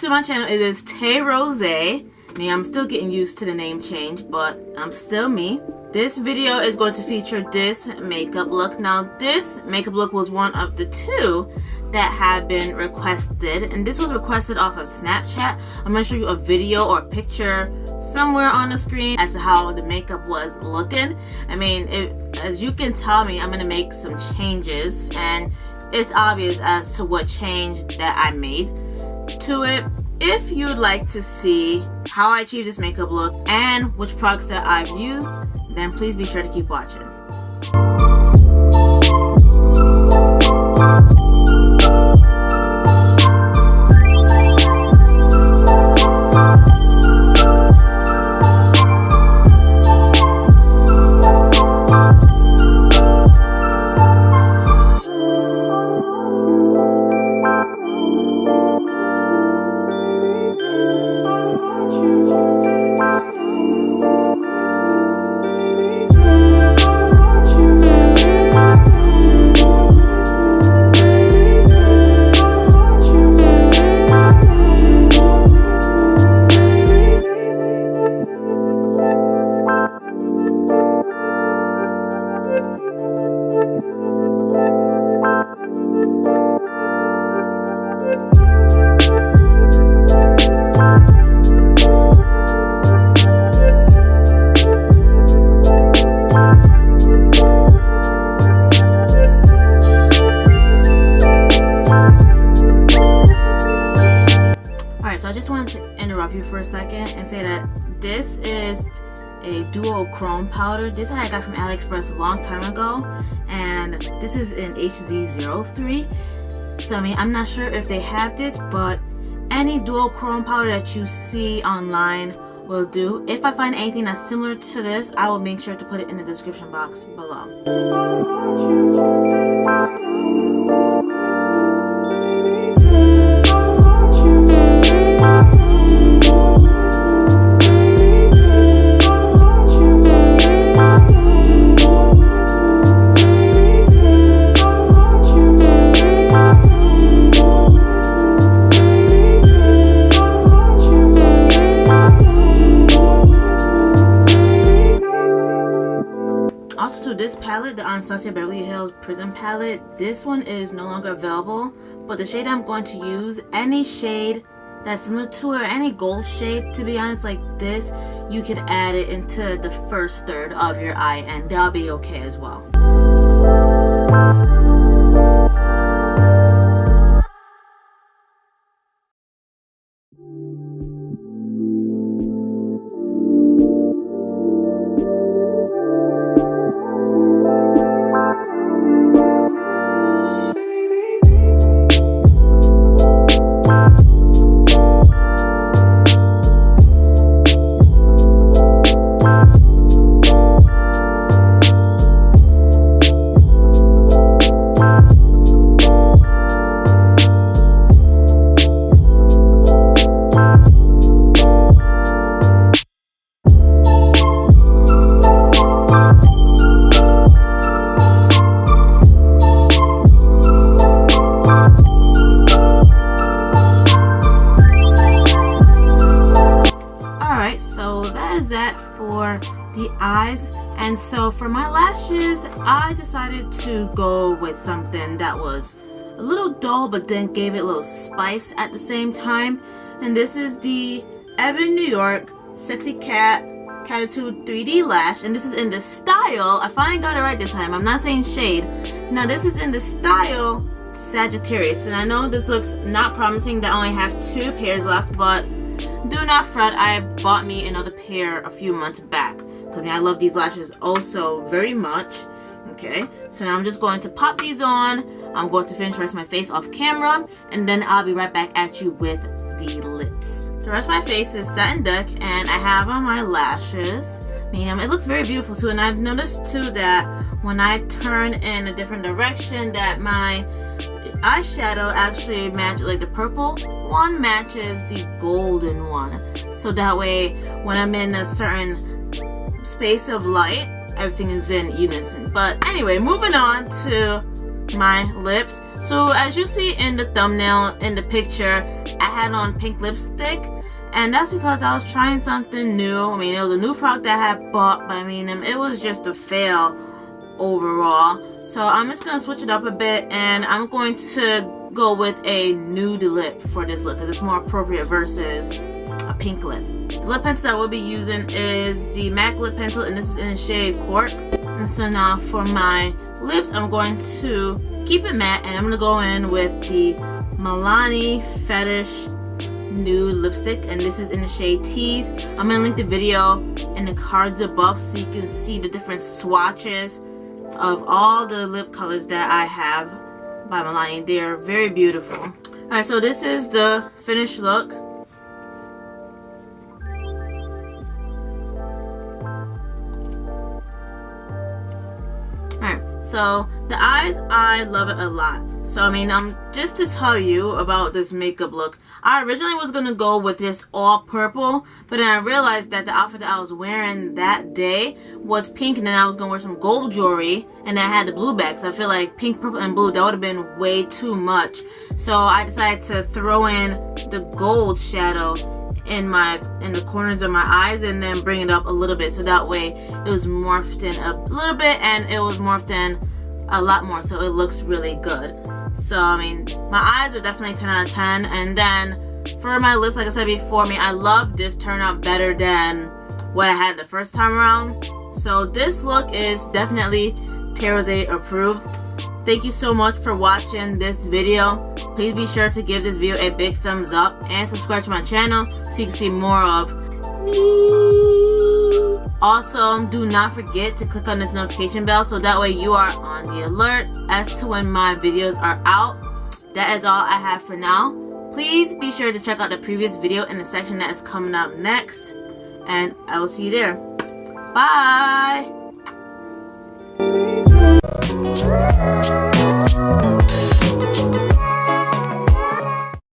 to my channel. It is Tay Rosé. I mean, I'm still getting used to the name change, but I'm still me. This video is going to feature this makeup look. Now, this makeup look was one of the two that had been requested, and this was requested off of Snapchat. I'm going to show you a video or a picture somewhere on the screen as to how the makeup was looking. I mean, as you can tell me, I'm going to make some changes, and it's obvious as to what change that I made to it. If you'd like to see how I achieved this makeup look and which products that I've used, then please be sure to keep watching. So I just wanted to interrupt you for a second and say that this is a duo chrome powder. This I got from AliExpress a long time ago, and this is in HZ03. So I mean, I'm not sure if they have this, but any dual chrome powder that you see online will do. If I find anything that's similar to this, I will make sure to put it in the description box below. Also, to this palette, the Anastasia Prism Palette, this one is no longer available, but the shade I'm going to use, any shade that's similar to it, or any gold shade, to be honest, like this, you could add it into the first third of your eye and that'll be okay as well. That for the eyes. And so for my lashes, I decided to go with something that was a little dull but then gave it a little spice at the same time, and this is the e.l.f. New York Sexy Cat Catitude 3D Lash, and this is in the style, I finally got it right this time, I'm not saying shade. Now this is in the style Sagittarius, and I know this looks not promising that I only have 2 pairs left, but do not fret, I bought me another pair a few months back because I love these lashes also very much. Okay, so now I'm just going to pop these on. I'm going to finish the rest of my face off camera, and then I'll be right back at you with the lips. The rest of my face is satin duck, and I have on my lashes. I mean, it looks very beautiful too, and I've noticed too that when I turn in a different direction that my eyeshadow actually matches, like the purple one matches the golden one, so that way when I'm in a certain space of light, everything is in unison. But anyway, moving on to my lips. So as you see in the thumbnail, in the picture, I had on pink lipstick, and that's because I was trying something new. I mean, it was a new product that I had bought, but I mean, it was just a fail overall. So I'm just going to switch it up a bit, and I'm going to go with a nude lip for this look because it's more appropriate versus a pink lip. The lip pencil that we'll be using is the MAC lip pencil, and this is in the shade Cork. And so now for my lips, I'm going to keep it matte, and I'm going to go in with the Milani Fetish Nude Lipstick, and this is in the shade Tease. I'm going to link the video in the cards above so you can see the different swatches of all the lip colors that I have by Milani. They're very beautiful. Alright, so this is the finished look. Alright, so the eyes, I love it a lot. So I mean, just to tell you about this makeup look, I originally was going to go with just all purple, but then I realized that the outfit that I was wearing that day was pink, and then I was going to wear some gold jewelry, and I had the blue back, so I feel like pink, purple, and blue, that would have been way too much. So I decided to throw in the gold shadow in the corners of my eyes and then bring it up a little bit, so that way it was morphed in a little bit and it was morphed in a lot more, so it looks really good. So I mean, my eyes were definitely 10 out of 10, and then for my lips, like I said before, I love this turnout better than what I had the first time around. So this look is definitely Tay Rosé approved. Thank you so much for watching this video. Please be sure to give this video a big thumbs up and subscribe to my channel so you can see more of me. Also, do not forget to click on this notification bell so that way you are on the alert as to when my videos are out. That is all I have for now. Please be sure to check out the previous video in the section that is coming up next, and I will see you there. Bye!